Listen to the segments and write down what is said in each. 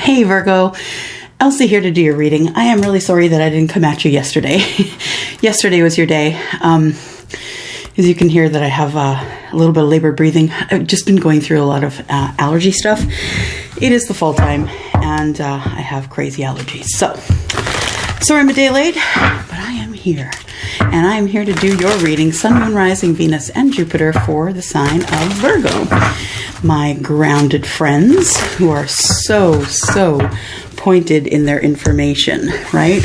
Hey Virgo, Elsie here to do your reading. I am really sorry that I didn't come at you yesterday. Yesterday was your day. As you can hear that I have a little bit of labored breathing. I've just been going through a lot of allergy stuff. It is the fall time and I have crazy allergies. So, sorry I'm a day late, but I am here. And I am here to do your reading, Sun, Moon, Rising, Venus, and Jupiter for the sign of Virgo. My grounded friends who are so pointed in their information, right?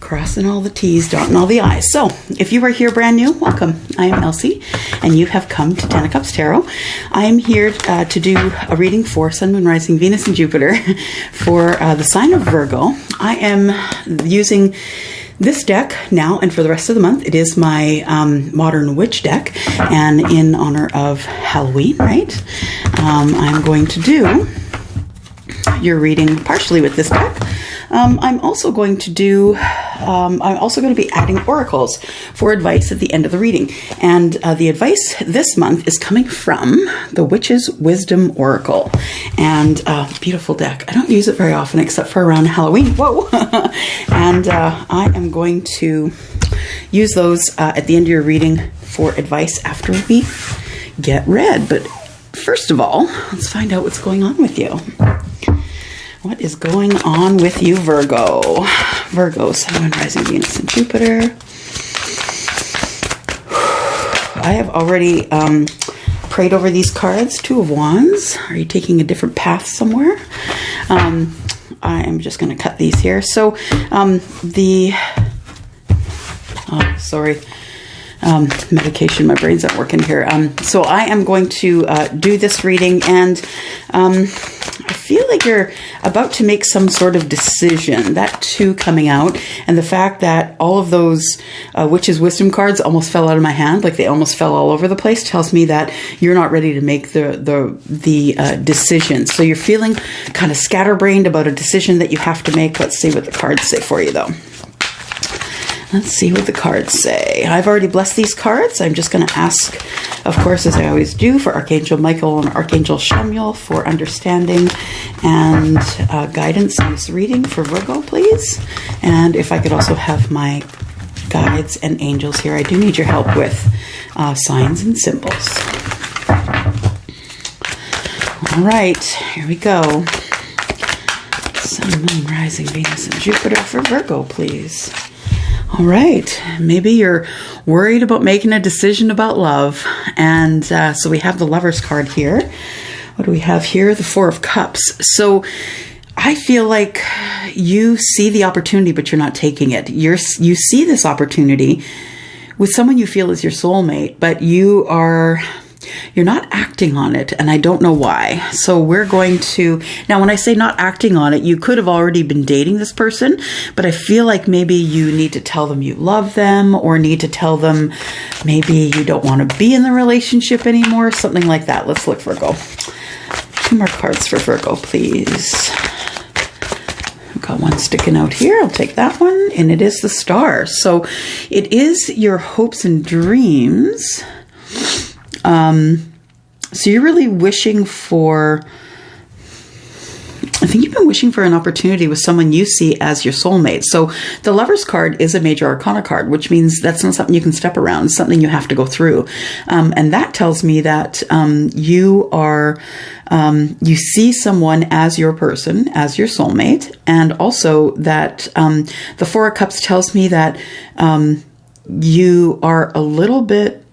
Crossing all the T's, dotting all the I's. So, if you are here brand new, welcome. I am Elsie, and you have come to Ten of Cups Tarot. I am here to do a reading for Sun, Moon, Rising, Venus, and Jupiter for the sign of Virgo. I am using this deck now and for the rest of the month. It is my Modern Witch deck, and in honor of Halloween, right? I'm going to do your reading partially with this deck. I'm also going to do, I'm also going to be adding oracles for advice at the end of the reading. And the advice this month is coming from the Witch's Wisdom Oracle. And beautiful deck. I don't use it very often except for around Halloween. Whoa! And I am going to use those at the end of your reading for advice after we get read. But first of all, let's find out what's going on with you. What is going on with you, Virgo? Virgo, Sun, Moon, Rising, Venus, and Jupiter. I have already prayed over these cards. Two of Wands. Are you taking a different path somewhere? I am just going to cut these here. So, medication, my brain's not working here. So I am going to do this reading, and I feel like you're about to make some sort of decision. That too coming out, and the fact that all of those Witch's Wisdom cards almost fell out of my hand, like they almost fell all over the place, tells me that you're not ready to make the decision. So you're feeling kind of scatterbrained about a decision that you have to make. Let's see what the cards say for you, though. Let's see what the cards say. I've already blessed these cards. I'm just going to ask, of course, as I always do, for Archangel Michael and Archangel Chamuel for understanding and guidance in this reading for Virgo, please. And if I could also have my guides and angels here. I do need your help with signs and symbols. All right, here we go. Sun, Moon, Rising, Venus, and Jupiter for Virgo, please. All right, maybe you're worried about making a decision about love. And so we have the Lover's card here. What do we have here? The Four of Cups. So I feel like you see the opportunity, but you're not taking it. You see this opportunity with someone you feel is your soulmate, but you're not acting on it, and I don't know why. So we're going to, now when I say not acting on it, you could have already been dating this person, but I feel like maybe you need to tell them you love them, or need to tell them maybe you don't want to be in the relationship anymore, something like that. Let's look, Virgo. Two more cards for Virgo, please. I've got one sticking out here. I'll take that one, and it is the Star. So it is your hopes and dreams. So you're really wishing for, I think you've been wishing for an opportunity with someone you see as your soulmate. So the Lover's card is a major arcana card, which means that's not something you can step around. It's something you have to go through. And that tells me that you see someone as your person, as your soulmate. And also that the Four of Cups tells me that you are a little bit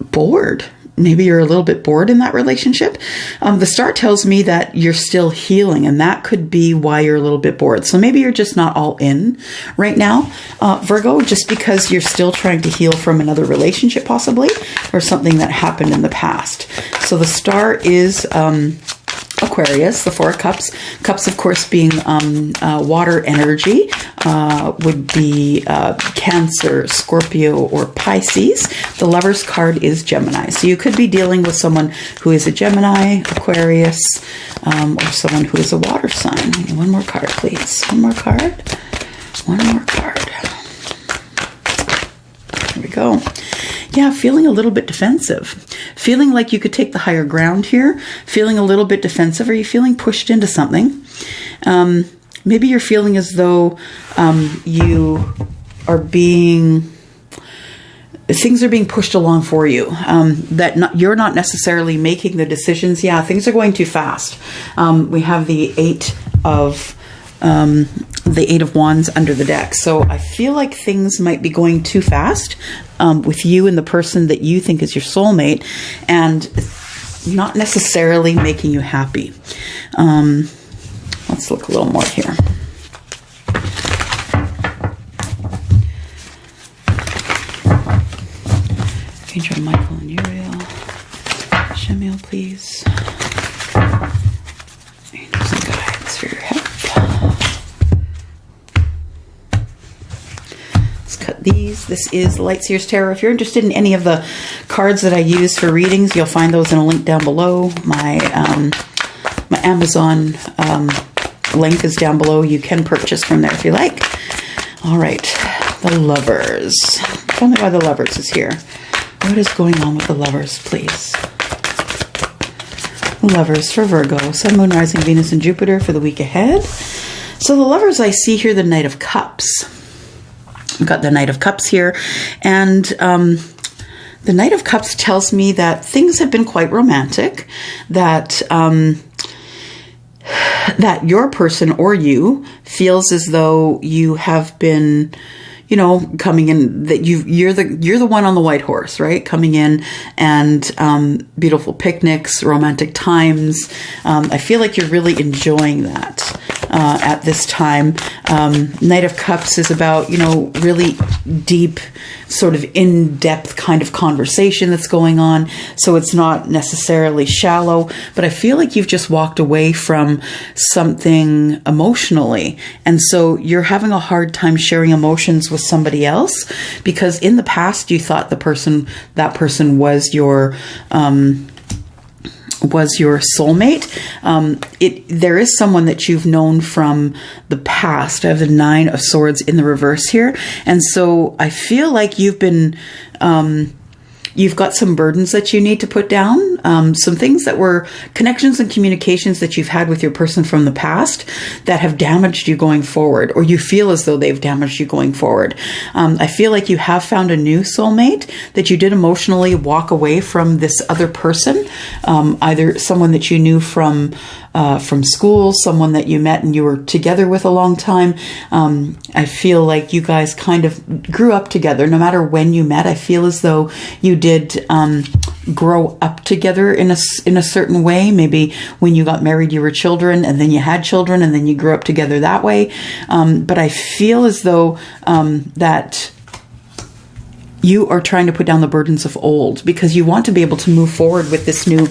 bored. Maybe you're a little bit bored in that relationship. The Star tells me that you're still healing, and that could be why you're a little bit bored. So maybe you're just not all in right now, Virgo, just because you're still trying to heal from another relationship possibly, or something that happened in the past. So the Star is Aquarius, the Four of Cups. Cups, of course, being water energy, would be Cancer, Scorpio, or Pisces. The Lover's card is Gemini. So you could be dealing with someone who is a Gemini, Aquarius, or someone who is a water sign. One more card, please. One more card. One more card. Here we go. yeah, feeling a little bit defensive, feeling like you could take the higher ground here, feeling a little bit defensive. Are you feeling pushed into something? Maybe you're feeling as though you are being, things are being pushed along for you, you're not necessarily making the decisions. Yeah, things are going too fast. We have the Eight of Wands under the deck. So I feel like things might be going too fast with you and the person that you think is your soulmate, and not necessarily making you happy. Let's look a little more here. Angel Michael and Uriel. Shemiel, please. Angels and guides for your help. Let's cut these. This is Light Seers Tarot. If you're interested in any of the cards that I use for readings, you'll find those in a link down below. My Amazon link is down below. You can purchase from there if you like. All right, the Lovers. Tell me why the Lovers is here. What is going on with the Lovers, please? Lovers for Virgo, Sun, Moon, Rising, Venus, and Jupiter for the week ahead. So the Lovers, I see here the Knight of Cups. I've got the Knight of Cups here, and the Knight of Cups tells me that things have been quite romantic, that that your person or you feels as though you have been, you know, coming in, that you're the one on the white horse, right? Coming in, and beautiful picnics, romantic times. I feel like you're really enjoying that at this time. Knight of Cups is about, you know, really deep, sort of in-depth kind of conversation that's going on. So it's not necessarily shallow, but I feel like you've just walked away from something emotionally. And so you're having a hard time sharing emotions with somebody else, because in the past you thought that person was your soulmate. There is someone that you've known from the past. I have the Nine of Swords in the reverse here. And so I feel like you've been, you've got some burdens that you need to put down, some things that were connections and communications that you've had with your person from the past that have damaged you going forward, or you feel as though they've damaged you going forward. I feel like you have found a new soulmate, that you did emotionally walk away from this other person, either someone that you knew from school, someone that you met and you were together with a long time. I feel like you guys kind of grew up together. No matter when you met, I feel as though you did grow up together in a certain way. Maybe when you got married, you were children, and then you had children, and then you grew up together that way. But I feel as though that you are trying to put down the burdens of old, because you want to be able to move forward with this new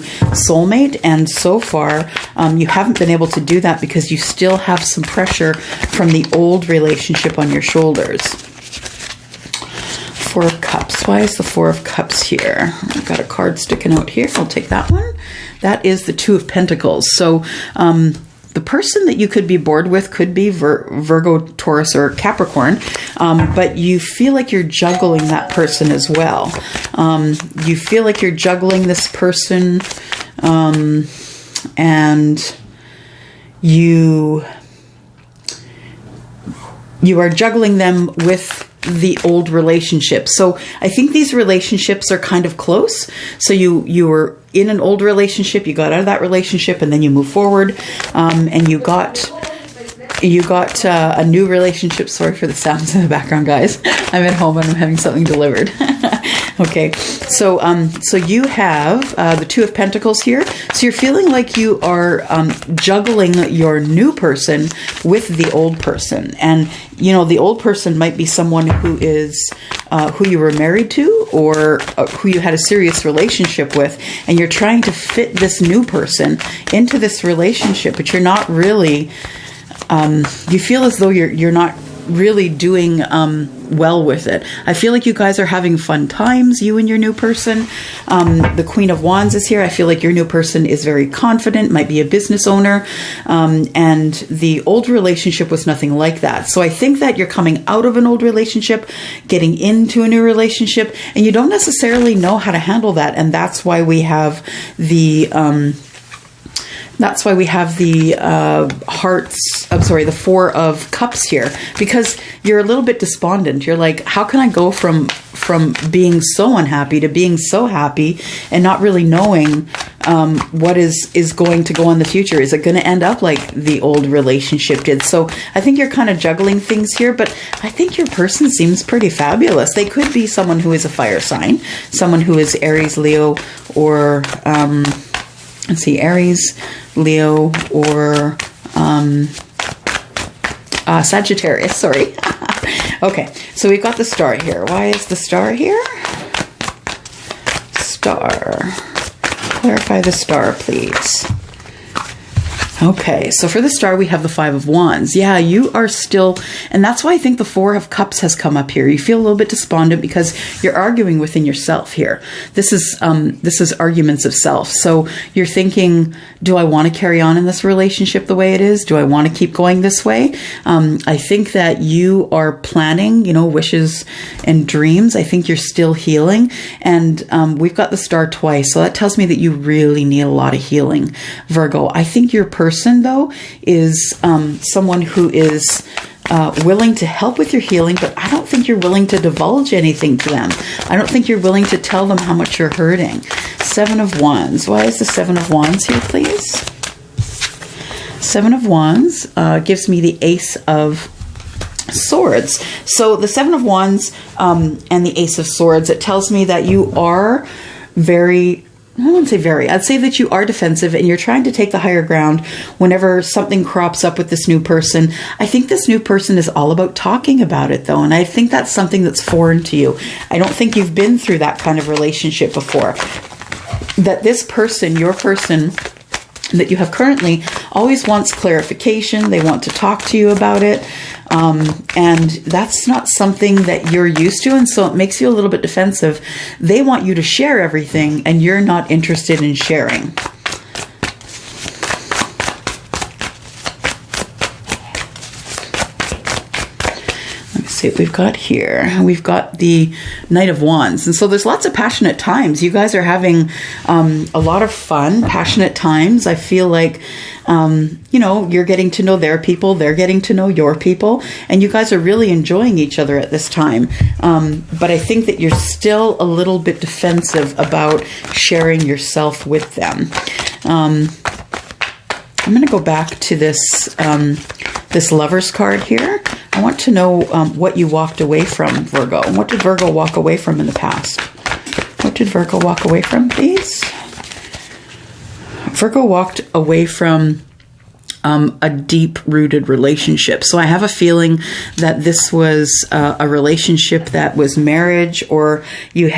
soulmate. And so far, you haven't been able to do that because you still have some pressure from the old relationship on your shoulders. Four of Cups. Why is the Four of Cups here? I've got a card sticking out here. I'll take that one. That is the Two of Pentacles. So, the person that you could be bored with could be Virgo, Taurus, or Capricorn, but you feel like you're juggling that person as well. You feel like you're juggling this person, and you are juggling them with the old relationship. So I think these relationships are kind of close. So you were in an old relationship, you got out of that relationship, and then you move forward, and you got a new relationship. Sorry for the sounds in the background, guys. I'm at home and I'm having something delivered. Okay, so you have the Two of Pentacles here. So you're feeling like you are juggling your new person with the old person, and you know the old person might be someone who is who you were married to, or who you had a serious relationship with, and you're trying to fit this new person into this relationship, but you're not really. You feel as though you're not really doing well with it. I feel like you guys are having fun times, you and your new person. The Queen of Wands is here. I feel like your new person is very confident, might be a business owner, and the old relationship was nothing like that. So I think that you're coming out of an old relationship, getting into a new relationship, and you don't necessarily know how to handle that, and that's why we have the the Four of Cups here, because you're a little bit despondent. You're like, how can I go from being so unhappy to being so happy and not really knowing what is going to go in the future? Is it going to end up like the old relationship did? So I think you're kind of juggling things here, but I think your person seems pretty fabulous. They could be someone who is a fire sign, someone who is Aries, Leo, or let's see, Aries, Leo, or Sagittarius, sorry. Okay, so we've got the star here. Why is the star here? Star. Clarify the star, please. Okay, so for the star, we have the Five of Wands. Yeah, you are still, and that's why I think the Four of Cups has come up here. You feel a little bit despondent because you're arguing within yourself here. This is arguments of self. So you're thinking, do I want to carry on in this relationship the way it is? Do I want to keep going this way? I think that you are planning, wishes and dreams. I think you're still healing, and we've got the star twice. So that tells me that you really need a lot of healing, Virgo. I think your person, though, is someone who is willing to help with your healing, but I don't think you're willing to divulge anything to them. I don't think you're willing to tell them how much you're hurting. Seven of Wands. Why is the Seven of Wands here, please? Seven of Wands gives me the Ace of Swords. So the Seven of Wands and the Ace of Swords, it tells me that you are very, I wouldn't say very, I'd say that you are defensive and you're trying to take the higher ground whenever something crops up with this new person. I think this new person is all about talking about it, though, and I think that's something that's foreign to you. I don't think you've been through that kind of relationship before. That this person, your person that you have currently, always wants clarification. They want to talk to you about it. And that's not something that you're used to, and so it makes you a little bit defensive. They want you to share everything, and you're not interested in sharing. Let me see what we've got here. We've got the Knight of Wands, and so there's lots of passionate times. You guys are having a lot of fun, passionate times. I feel like you're getting to know their people, they're getting to know your people, and you guys are really enjoying each other at this time. But I think that you're still a little bit defensive about sharing yourself with them. I'm going to go back to this this Lover's card here. I want to know what you walked away from, Virgo. What did Virgo walk away from in the past? What did Virgo walk away from, please? Virgo walked away from a deep-rooted relationship. So I have a feeling that this was a relationship that was marriage, or you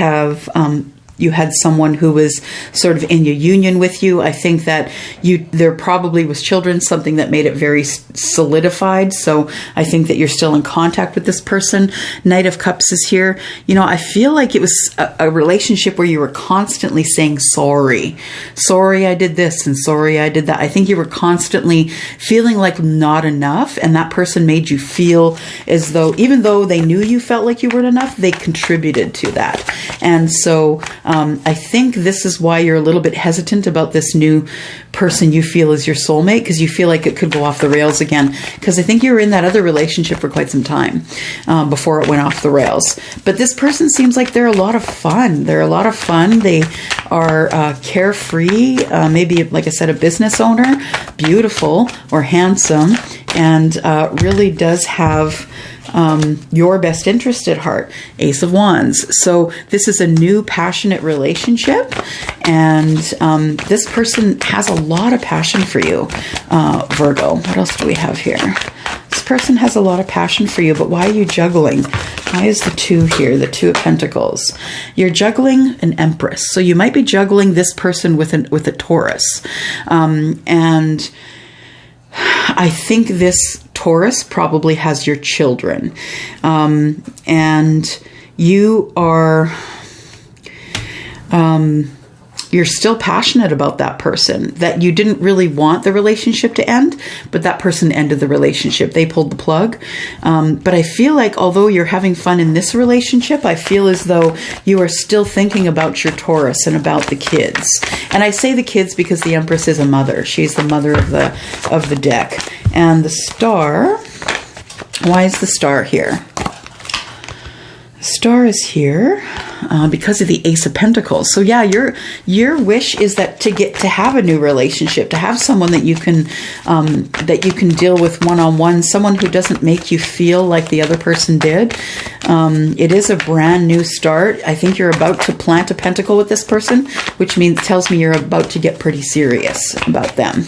had someone who was sort of in your union with you. I think that there probably was children, something that made it very solidified. So I think that you're still in contact with this person. Knight of Cups is here. I feel like it was a relationship where you were constantly saying sorry. Sorry I did this, and sorry I did that. I think you were constantly feeling like not enough, and that person made you feel as though, even though they knew you felt like you weren't enough, they contributed to that. And so I think this is why you're a little bit hesitant about this new person you feel is your soulmate, because you feel like it could go off the rails again. Because I think you were in that other relationship for quite some time before it went off the rails. But this person seems like they're a lot of fun. They're a lot of fun. They are carefree, maybe, like I said, a business owner, beautiful or handsome, and really does have your best interest at heart. Ace of Wands. So this is a new passionate relationship, and this person has a lot of passion for you, Virgo. What else do we have here? This person has a lot of passion for you, but why are you juggling? Why is the two here, the Two of Pentacles? You're juggling an Empress. So you might be juggling this person with a Taurus. And I think this Taurus probably has your children. And you are... you're still passionate about that person, that you didn't really want the relationship to end, but that person ended the relationship. They pulled the plug. But I feel like although you're having fun in this relationship, I feel as though you are still thinking about your Taurus and about the kids. And I say the kids because the Empress is a mother. She's the mother of the deck. And the star, why is the star here? Star is here because of the Ace of Pentacles. So yeah, your wish is that to have a new relationship, to have someone that you can deal with one-on-one, someone who doesn't make you feel like the other person did. It is a brand new start. I think you're about to plant a pentacle with this person, which tells me you're about to get pretty serious about them.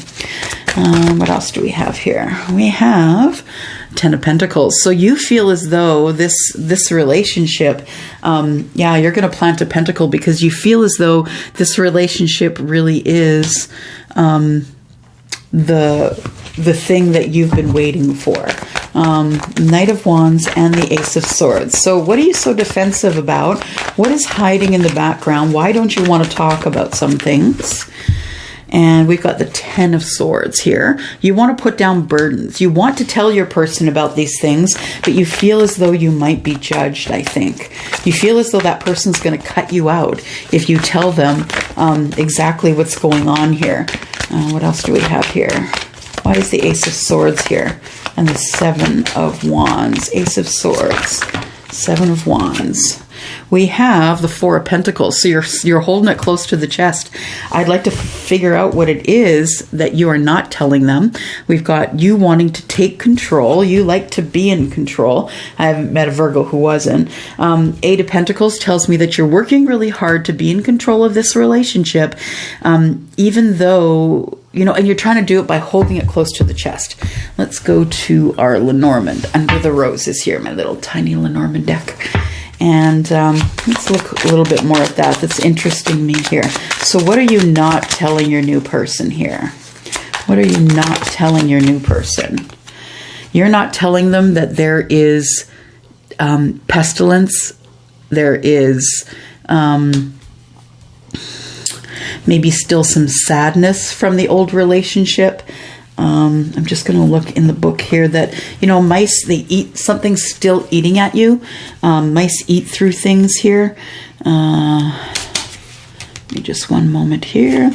What else do we have here? We have Ten of Pentacles. So you feel as though this relationship, yeah, you're going to plant a pentacle because you feel as though this relationship really is the thing that you've been waiting for. Knight of Wands and the Ace of Swords. So what are you so defensive about? What is hiding in the background? Why don't you want to talk about some things? And we've got the Ten of Swords here. You want to put down burdens. You want to tell your person about these things, but you feel as though you might be judged, I think. You feel as though that person's going to cut you out if you tell them exactly what's going on here. What else do we have here? Why is the Ace of Swords here? And the Seven of Wands. Ace of Swords. Seven of Wands. We have the Four of Pentacles. So you're holding it close to the chest. I'd like to figure out what it is that you are not telling them. We've got you wanting to take control. You like to be in control. I haven't met a Virgo who wasn't. Eight of Pentacles tells me that you're working really hard to be in control of this relationship, even though, and you're trying to do it by holding it close to the chest. Let's go to our Lenormand under the roses here, my little tiny Lenormand deck. And let's look a little bit more at that. That's interesting me here. So what are you not telling your new person here? What are you not telling your new person? You're not telling them that there is pestilence. There is maybe still some sadness from the old relationship. I'm just going to look in the book here that, mice, they eat, something's still eating at you. Mice eat through things here. Just one moment here.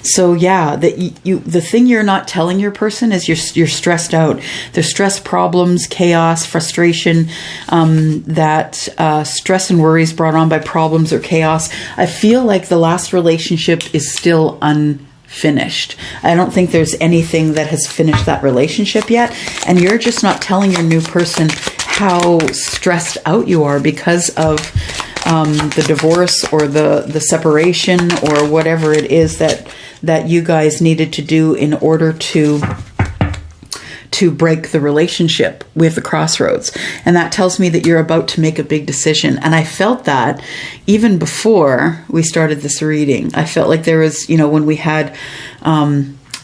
So yeah, the thing you're not telling your person is you're stressed out. There's stress, problems, chaos, frustration, that stress and worries brought on by problems or chaos. I feel like the last relationship is still unfinished. I don't think there's anything that has finished that relationship yet. And you're just not telling your new person how stressed out you are because of the divorce or the separation or whatever it is that you guys needed to do in order to break the relationship with the crossroads. And that tells me that you're about to make a big decision. And I felt that even before we started this reading. I felt like there was, when we had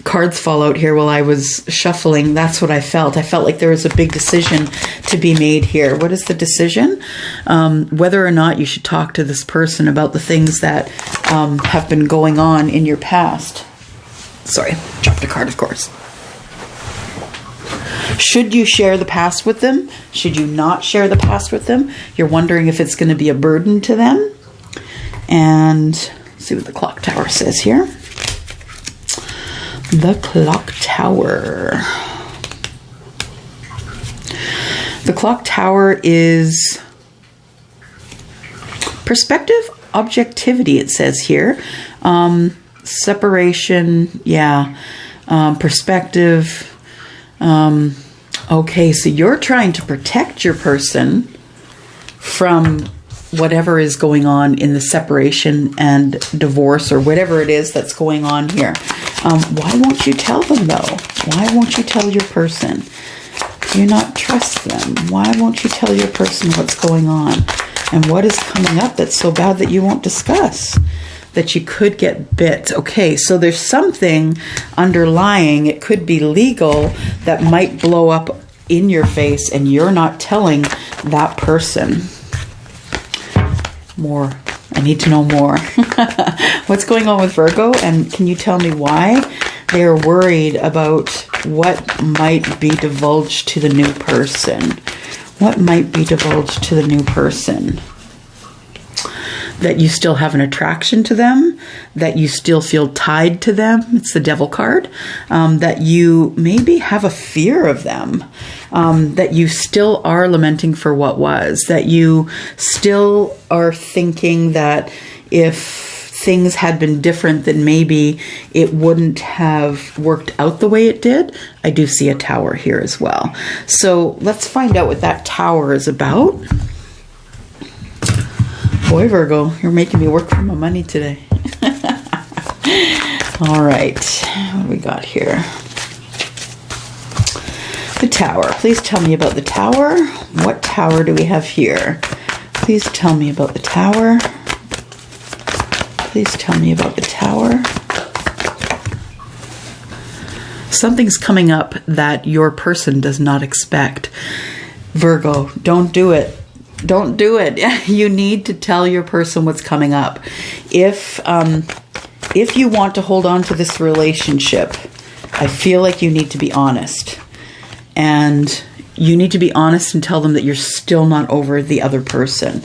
cards fall out here while I was shuffling, that's what I felt. I felt like there was a big decision to be made here. What is the decision? Whether or not you should talk to this person about the things that have been going on in your past. Sorry, dropped a card, of course. Should you share the past with them? Should you not share the past with them? You're wondering if it's going to be a burden to them. And let's see what the clock tower says here. The clock tower. The clock tower is perspective, objectivity, it says here. Separation, yeah. Perspective. Okay, so you're trying to protect your person from whatever is going on in the separation and divorce or whatever it is that's going on here. Why won't you tell them though? Why won't you tell your person? Do you not trust them? Why won't you tell your person what's going on? And what is coming up that's so bad that you won't discuss? That you could get bit. Okay, so there's something underlying, it could be legal, that might blow up in your face and you're not telling that person. More. I need to know more. What's going on with Virgo? And can you tell me why they're worried about what might be divulged to the new person? What might be divulged to the new person? That you still have an attraction to them, that you still feel tied to them. It's the Devil card. That you maybe have a fear of them, that you still are lamenting for what was, that you still are thinking that if things had been different, then maybe it wouldn't have worked out the way it did. I do see a Tower here as well. So let's find out what that Tower is about. Boy, Virgo, you're making me work for my money today. All right, what do we got here? The Tower. Please tell me about the Tower. What Tower do we have here? Please tell me about the Tower. Please tell me about the Tower. Something's coming up that your person does not expect. Virgo, don't do it. Don't do it. You need to tell your person what's coming up. If you want to hold on to this relationship, I feel like you need to be honest. And you need to be honest and tell them that you're still not over the other person,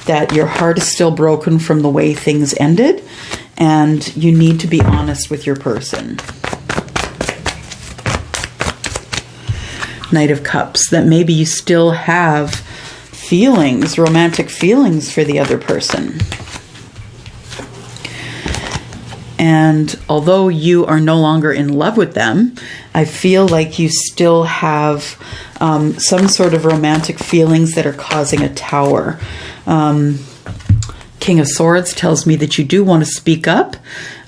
that your heart is still broken from the way things ended, and you need to be honest with your person. Knight of Cups, that maybe you still have feelings, romantic feelings for the other person. And although you are no longer in love with them, I feel like you still have some sort of romantic feelings that are causing a Tower. King of Swords tells me that you do want to speak up.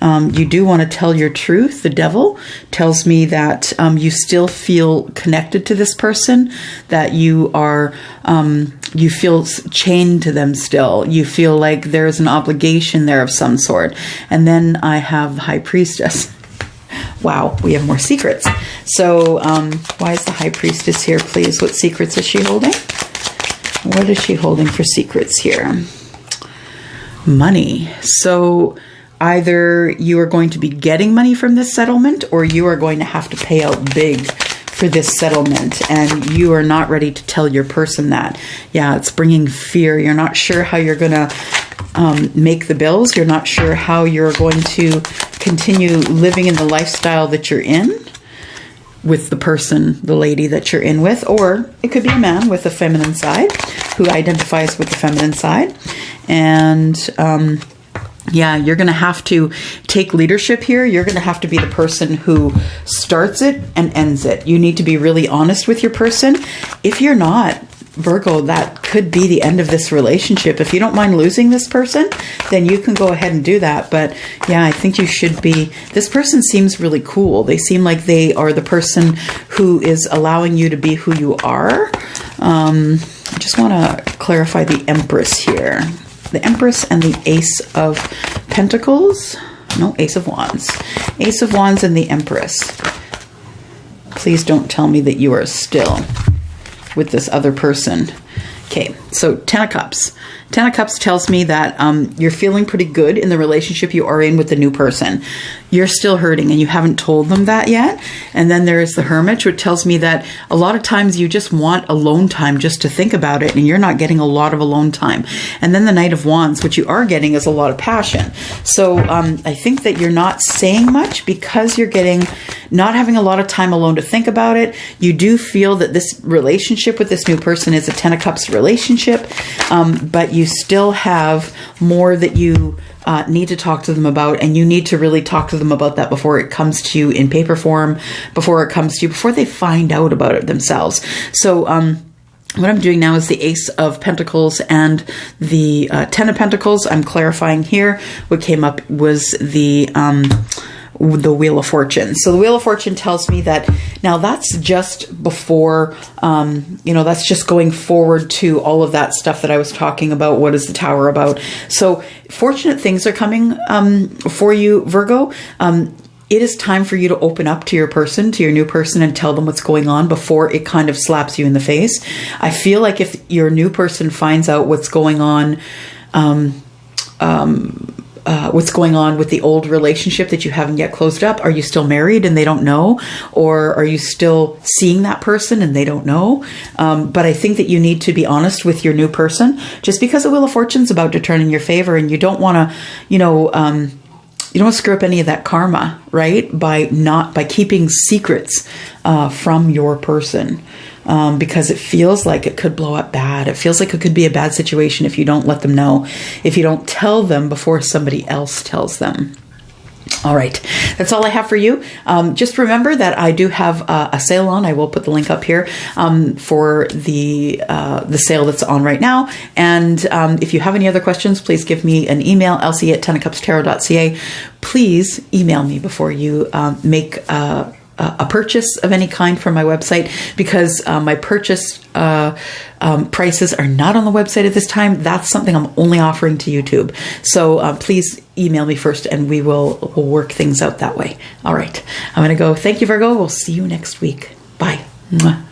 You do want to tell your truth. The Devil tells me that you still feel connected to this person, that you are, you feel chained to them still. You feel like there's an obligation there of some sort. And then I have the High Priestess. Wow, we have more secrets. So why is the High Priestess here, please? What secrets is she holding? What is she holding for secrets here? Money. So either you are going to be getting money from this settlement, or you are going to have to pay out big for this settlement, and you are not ready to tell your person that. Yeah, it's bringing fear. You're not sure how you're going to make the bills. You're not sure how you're going to continue living in the lifestyle that you're in with the person, the lady that you're in with, or it could be a man with a feminine side who identifies with the feminine side. And yeah, you're going to have to take leadership here. You're going to have to be the person who starts it and ends it. You need to be really honest with your person. If you're not, Virgo, that could be the end of this relationship. If you don't mind losing this person, then you can go ahead and do that. But yeah, I think you should be. This person seems really cool. They seem like they are the person who is allowing you to be who you are. I just want to clarify the Empress here. The Empress and the Ace of Pentacles. No, Ace of Wands. Ace of Wands and the Empress. Please don't tell me that you are still with this other person. Okay, so Ten of Cups. Ten of Cups tells me that you're feeling pretty good in the relationship you are in with the new person. You're still hurting and you haven't told them that yet. And then there is the Hermit, which tells me that a lot of times you just want alone time just to think about it, and you're not getting a lot of alone time. And then the Knight of Wands, which you are getting, is a lot of passion. So I think that you're not saying much because you're not having a lot of time alone to think about it. You do feel that this relationship with this new person is a Ten of Cups relationship, but you still have more that you need to talk to them about, and you need to really talk to them about that before it comes to you in paper form, before they find out about it themselves. So what I'm doing now is the Ace of Pentacles and the Ten of Pentacles. I'm clarifying here. What came up was the Wheel of Fortune. So the Wheel of Fortune tells me that now that's just before, that's just going forward to all of that stuff that I was talking about. What is the Tower about? So fortunate things are coming for you, Virgo. it is time for you to open up to your person, to your new person, and tell them what's going on before it kind of slaps you in the face. I feel like if your new person finds out what's going on, with the old relationship that you haven't yet closed up, are you still married and they don't know? Or are you still seeing that person and they don't know? But I think that you need to be honest with your new person, just because the Wheel of Fortune's about to turn in your favor, and you don't want to, you don't want to screw up any of that karma, right? By keeping secrets from your person. Because it feels like it could blow up bad. It feels like it could be a bad situation if you don't let them know, if you don't tell them before somebody else tells them. All right, that's all I have for you. Just remember that I do have a sale on. I will put the link up here for the sale that's on right now. And if you have any other questions, please give me an email, elsie@10ofcupstarot.ca. Please email me before you make a purchase of any kind from my website, because my purchase prices are not on the website at this time. That's something I'm only offering to YouTube. So please email me first, and we'll work things out that way. All right, I'm going to go. Thank you, Virgo. We'll see you next week. Bye. Mwah.